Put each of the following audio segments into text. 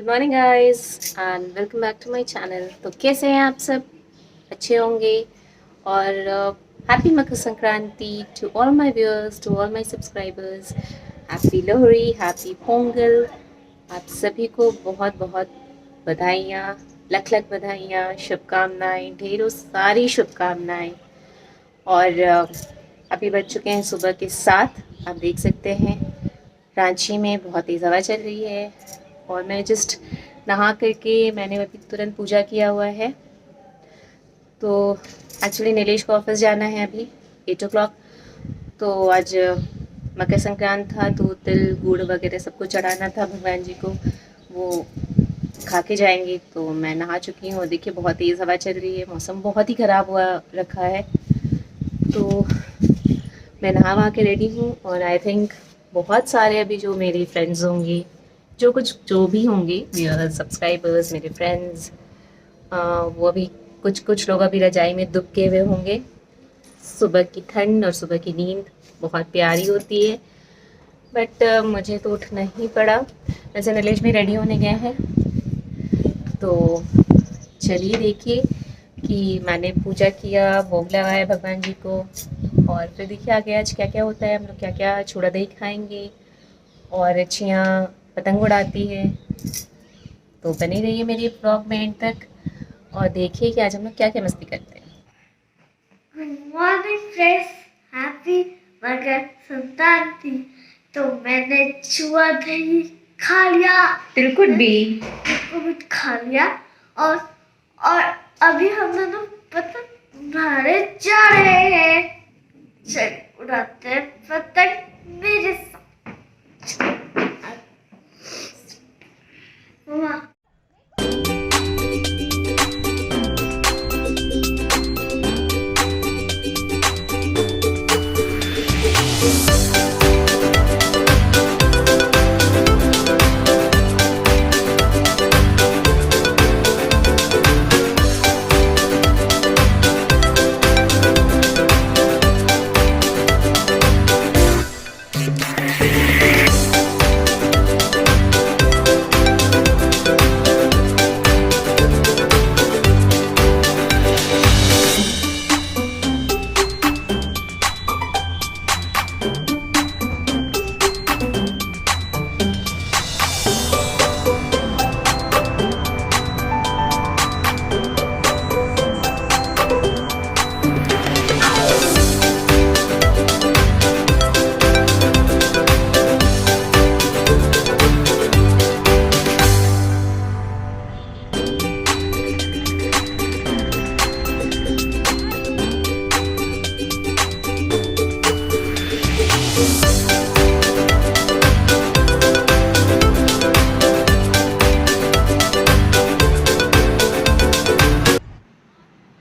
Good morning guys and welcome back to my channel. तो कैसे हैं आप सब? अच्छे होंगे। और happy Makar Sankranti to all my viewers, to all my subscribers. Happy Lohri, happy Pongal. आप सभी को बहुत बहुत बधाइयाँ, लख लख बधाइयाँ, शुभकामनाएं, ढेरों सारी शुभकामनाएं। और अभी बज चुके हैं सुबह के 7। आप देख सकते हैं रांची में बहुत तेज़ हवा चल रही है। और मैं जस्ट नहा करके मैंने अभी तुरंत पूजा किया हुआ है। तो एक्चुअली नीलेश को ऑफिस जाना है अभी 8 o'clock। तो आज मकर संक्रांत था तो तिल गुड़ वगैरह सबको चढ़ाना था भगवान जी को, वो खा के जाएंगे। तो मैं नहा चुकी हूँ। देखिए बहुत तेज़ हवा चल रही है, मौसम बहुत ही ख़राब हुआ रखा है। तो मैं नहा वहा के रेडी हूँ और आई थिंक बहुत सारे अभी जो मेरी फ्रेंड्स होंगी, जो भी होंगे मेरे सब्सक्राइबर्स, मेरे फ्रेंड्स, वो अभी कुछ लोग अभी रजाई में दुबके हुए होंगे। सुबह की ठंड और सुबह की नींद बहुत प्यारी होती है, बट मुझे तो उठना ही पड़ा। वैसे नलेश भी रेडी होने गए हैं। तो चलिए देखिए कि मैंने पूजा किया, भोग लगाया भगवान जी को, और फिर देखिए आगे आज क्या क्या होता है। हम लोग क्या क्या चूड़ा दही खाएंगे और अच्छियाँ पतंग उड़ाती है। तो बनी रहिए मेरी ब्लॉग में एंड तक और देखिए कि आज हम लोग क्या क्या मस्ती करते हैं। Good morning friends, happy Makar Sankranti. तो मैंने चूड़ा दही खा लिया, तिलकुट भी खा लिया और अभी हम दोनों पतंग उड़ाने जा रहे हैं। चल उड़ाते हैं पतंग मेरे साथ। मम्मा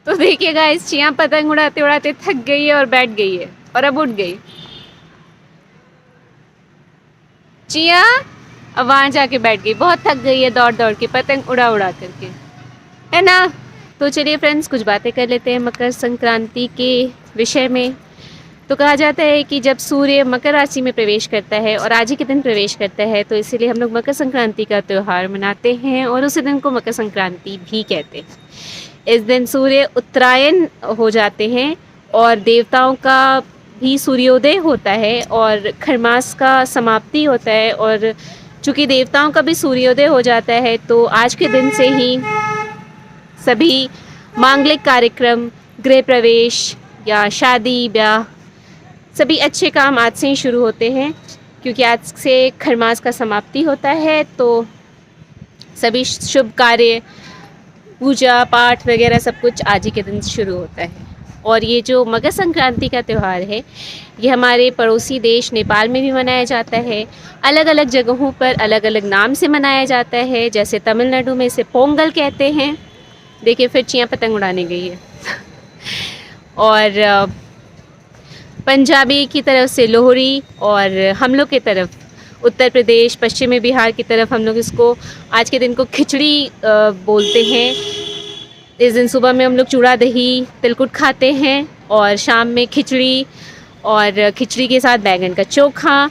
तो देखिए गाइस, चिया पतंग उड़ाते उड़ाते थक गई है और बैठ गई है और अब उठ गई। चिया अब वहां जाके बैठ गई, बहुत थक गई है दौड़ दौड़ के पतंग उड़ा उड़ा करके, है ना। तो चलिए फ्रेंड्स, कुछ बातें कर लेते हैं मकर संक्रांति के विषय में। तो कहा जाता है कि जब सूर्य मकर राशि में प्रवेश करता है और आज ही के दिन प्रवेश करता है, तो इसीलिए हम लोग मकर संक्रांति का त्यौहार मनाते हैं और उसी दिन को मकर संक्रांति भी कहते हैं। इस दिन सूर्य उत्तरायण हो जाते हैं और देवताओं का भी सूर्योदय होता है और खरमास का समाप्ति होता है। और चूँकि देवताओं का भी सूर्योदय हो जाता है, तो आज के दिन से ही सभी मांगलिक कार्यक्रम, गृह प्रवेश या शादी ब्याह, सभी अच्छे काम आज से ही शुरू होते हैं, क्योंकि आज से खरमास का समाप्ति होता है। तो सभी शुभ कार्य, पूजा पाठ वगैरह सब कुछ आज ही के दिन शुरू होता है। और ये जो मकर संक्रांति का त्यौहार है, ये हमारे पड़ोसी देश नेपाल में भी मनाया जाता है। अलग अलग जगहों पर अलग अलग नाम से मनाया जाता है। जैसे तमिलनाडु में इसे पोंगल कहते हैं। देखिए फिर चिया पतंग उड़ाने गई है। और पंजाबी की तरफ से लोहड़ी, और हम लोग की तरफ उत्तर प्रदेश, पश्चिमी बिहार की तरफ हम लोग इसको आज के दिन को खिचड़ी बोलते हैं। इस दिन सुबह में हम लोग चूड़ा दही तिलकुट खाते हैं और शाम में खिचड़ी, और खिचड़ी के साथ बैंगन का चोखा।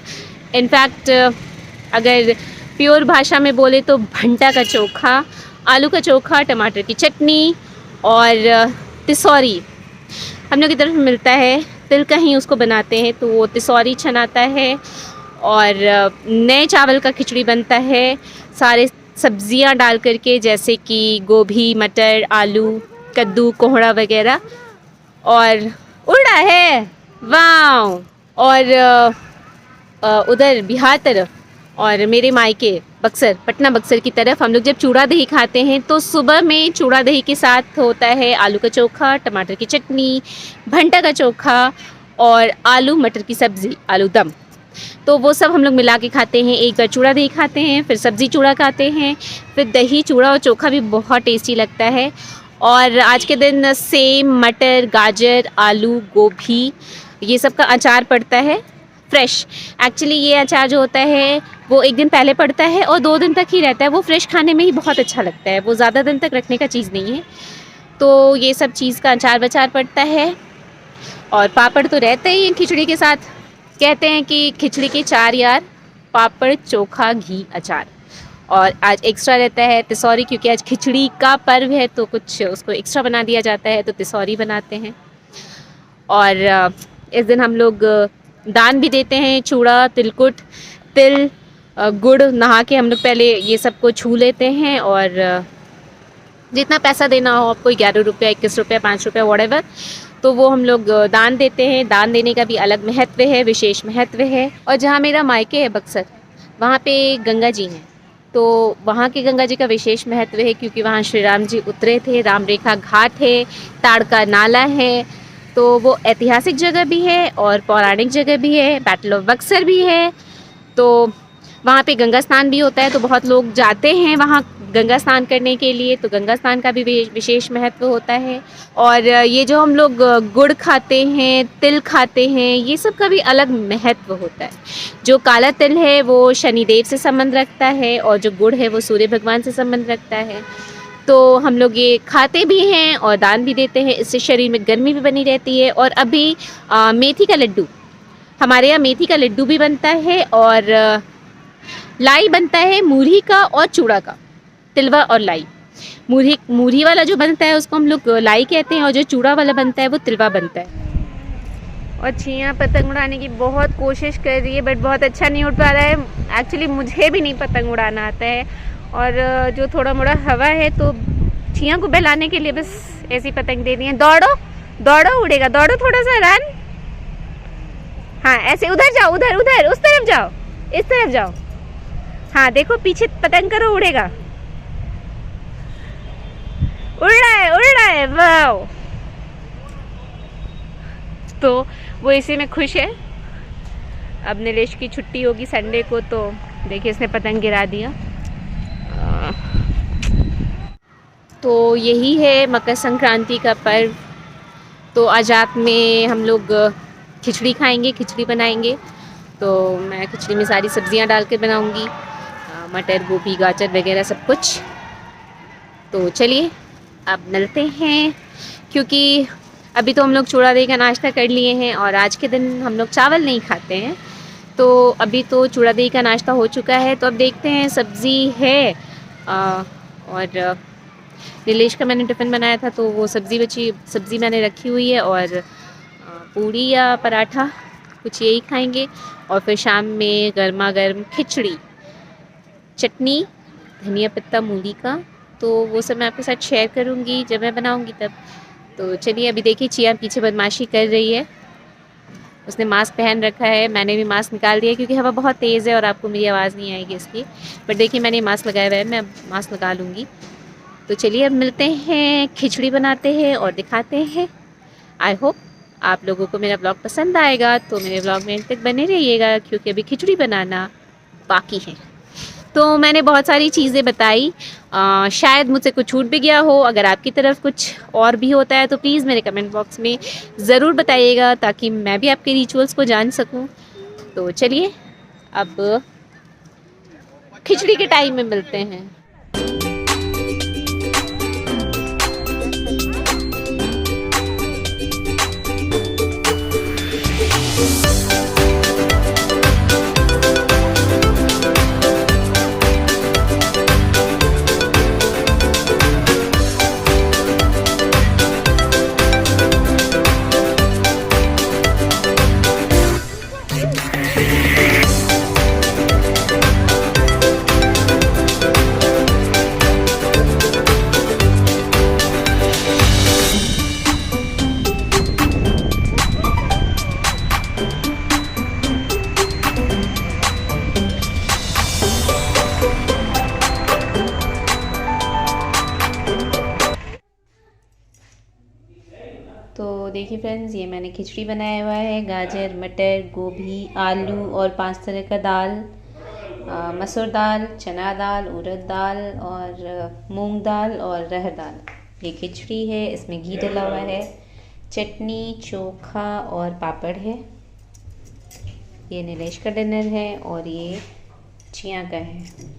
इनफैक्ट अगर प्योर भाषा में बोले तो भंटा का चोखा, आलू का चोखा, टमाटर की चटनी और तिसौरी हम लोग की तरफ मिलता है। तिल का ही उसको बनाते हैं तो वो तिसौरी छनाता है। और नए चावल का खिचड़ी बनता है सारे सब्जियां डाल करके, जैसे कि गोभी, मटर, आलू, कद्दू, कोहड़ा वगैरह। और उड़ा है वाव। और उधर बिहार तरफ और मेरे मायके बक्सर, पटना बक्सर की तरफ हम लोग जब चूड़ा दही खाते हैं तो सुबह में चूड़ा दही के साथ होता है आलू का चोखा, टमाटर की चटनी, भंटा का चोखा और आलू मटर की सब्ज़ी, आलू दम। तो वो सब हम लोग मिला के खाते हैं। एक बार चूड़ा दही खाते हैं, फिर सब्ज़ी चूड़ा खाते हैं, फिर दही चूड़ा और चोखा भी बहुत टेस्टी लगता है। और आज के दिन सेम, मटर, गाजर, आलू, गोभी ये सब का अचार पड़ता है फ्रेश। एक्चुअली ये अचार जो होता है वो एक दिन पहले पड़ता है और 2 दिन तक ही रहता है। वो फ्रेश खाने में ही बहुत अच्छा लगता है, वो ज़्यादा दिन तक रखने का चीज़ नहीं है। तो ये सब चीज़ का अचार बचार पड़ता है। और पापड़ तो रहते ही हैं खिचड़ी के साथ। कहते हैं कि खिचड़ी के 4 यार, पापड़, चोखा, घी, अचार। और आज एक्स्ट्रा रहता है तिसौरी, क्योंकि आज खिचड़ी का पर्व है तो कुछ उसको एक्स्ट्रा बना दिया जाता है, तो तिसौरी बनाते हैं। और इस दिन हम लोग दान भी देते हैं, चूड़ा, तिलकुट, तिल, गुड़। नहा के हम लोग पहले ये सब को छू लेते हैं और जितना पैसा देना हो आपको, 11 रुपया, 21 रुपया, 5 रुपया, व्हाटएवर, तो वो हम लोग दान देते हैं। दान देने का भी अलग महत्व है, विशेष महत्व है। और जहाँ मेरा मायके है बक्सर, वहाँ पे गंगा जी हैं, तो वहाँ के गंगा जी का विशेष महत्व है, क्योंकि वहाँ श्री राम जी उतरे थे। राम रेखा घाट है, ताड़का नाला है, तो वो ऐतिहासिक जगह भी है और पौराणिक जगह भी है। बैटल ऑफ बक्सर भी है, तो वहाँ पे गंगा स्नान भी होता है। तो बहुत लोग जाते हैं वहाँ गंगा स्नान करने के लिए, तो गंगा स्नान का भी विशेष महत्व होता है। और ये जो हम लोग गुड़ खाते हैं, तिल खाते हैं, ये सब का भी अलग महत्व होता है। जो काला तिल है वो शनिदेव से संबंध रखता है और जो गुड़ है वो सूर्य भगवान से संबंध रखता है। तो हम लोग ये खाते भी हैं और दान भी देते हैं। इससे शरीर में गर्मी भी बनी रहती है। और अभी मेथी का लड्डू, हमारे यहाँ मेथी का लड्डू भी बनता है और लाई बनता है, मूढ़ी का और चूड़ा का, तिलवा और लाई। मूढ़ी वाला जो बनता है उसको हम लोग लाई कहते हैं और जो चूड़ा वाला बनता है वो तिलवा बनता है। और छियाँ पतंग उड़ाने की बहुत कोशिश कर रही है बट बहुत अच्छा नहीं उड़ पा रहा है। एक्चुअली मुझे भी नहीं पतंग उड़ाना आता है और जो थोड़ा मोड़ा हवा है तो छियाँ को बहलाने के लिए बस ऐसी पतंग दे दी है। दौड़ो दौड़ो, उड़ेगा, दौड़ो थोड़ा सा, रन। हाँ ऐसे, उधर जाओ, उधर उधर, उस तरफ जाओ, इस तरफ जाओ। हाँ देखो पीछे पतंग करो, उड़ेगा, उड़ रहा है, वाव। तो वो इसी में खुश है। अब नीलेश की छुट्टी होगी संडे को, तो देखिए इसने पतंग गिरा दिया। तो यही है मकर संक्रांति का पर्व। तो आज रात में हम लोग खिचड़ी खाएंगे, खिचड़ी बनाएंगे। तो मैं खिचड़ी में सारी सब्जियां डाल के बनाऊंगी, मटर, गोभी, गाजर वगैरह सब कुछ। तो चलिए अब मिलते हैं, क्योंकि अभी तो हम लोग चूड़ा दही का नाश्ता कर लिए हैं और आज के दिन हम लोग चावल नहीं खाते हैं। तो अभी तो चूड़ा दही का नाश्ता हो चुका है। तो अब देखते हैं, सब्ज़ी है और नीलेश का मैंने टिफ़िन बनाया था तो वो सब्ज़ी मैंने रखी हुई है। और पूड़ी या पराठा कुछ यही खाएंगे। और फिर शाम में गर्मा गर्म खिचड़ी, चटनी, धनिया पत्ता, मूली का, तो वो सब मैं आपके साथ शेयर करूँगी जब मैं बनाऊँगी तब। तो चलिए अभी देखिए चिया पीछे बदमाशी कर रही है। उसने मास्क पहन रखा है, मैंने भी मास्क निकाल दिया क्योंकि हवा बहुत तेज़ है और आपको मेरी आवाज़ नहीं आएगी इसलिए। बट देखिए मैंने मास्क लगाया हुआ है, मैं अब मास्क लगा लूँगी। तो चलिए अब मिलते हैं, खिचड़ी बनाते हैं और दिखाते हैं। आई होप आप लोगों को मेरा ब्लॉग पसंद आएगा, तो मेरे ब्लॉग में अंत तक बने रहिएगा क्योंकि अभी खिचड़ी बनाना बाकी है। तो मैंने बहुत सारी चीज़ें बताई, शायद मुझसे कुछ छूट भी गया हो। अगर आपकी तरफ कुछ और भी होता है तो प्लीज़ मेरे कमेंट बॉक्स में ज़रूर बताइएगा ताकि मैं भी आपके रिचुअल्स को जान सकूं। तो चलिए अब खिचड़ी के टाइम में मिलते हैं। तो देखिए फ्रेंड्स, ये मैंने खिचड़ी बनाया हुआ है। गाजर, मटर, गोभी, आलू और 5 तरह का दाल, मसूर दाल, चना दाल, उड़द दाल और मूंग दाल और रहर दाल। ये खिचड़ी है, इसमें घी डला हुआ है। चटनी, चोखा और पापड़ है। ये नीलेश का डिनर है और ये चिया का है।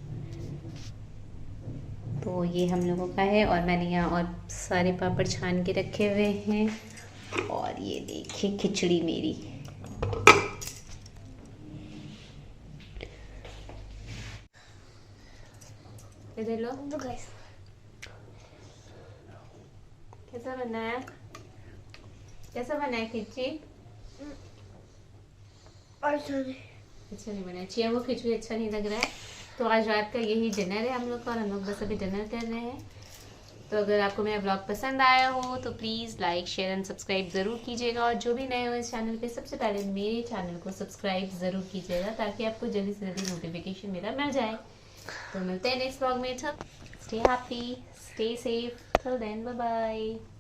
तो ये हम लोगों का है और मैंने यहाँ और सारे पापड़ छान के रखे हुए हैं। और ये देखिए खिचड़ी मेरी। इधर लो, तो गाइस कैसा बना है? कैसा बना है खिचड़ी? अच्छा नहीं बना है। चिया वो खिचड़ी अच्छा नहीं लग रहा है। तो आज रात का यही डिनर है हम लोग का और हम लोग बस अभी डिनर कर रहे हैं। तो अगर आपको मेरा ब्लॉग पसंद आया हो तो please like, share and subscribe ज़रूर कीजिएगा। और जो भी नए हो इस चैनल पे, सबसे पहले मेरे चैनल को सब्सक्राइब ज़रूर कीजिएगा ताकि आपको जल्दी से जल्दी नोटिफिकेशन मेरा मिल जाए। तो मिलते हैं नेक्स्ट ब्लॉग में। Stay happy, stay safe, till then, bye bye.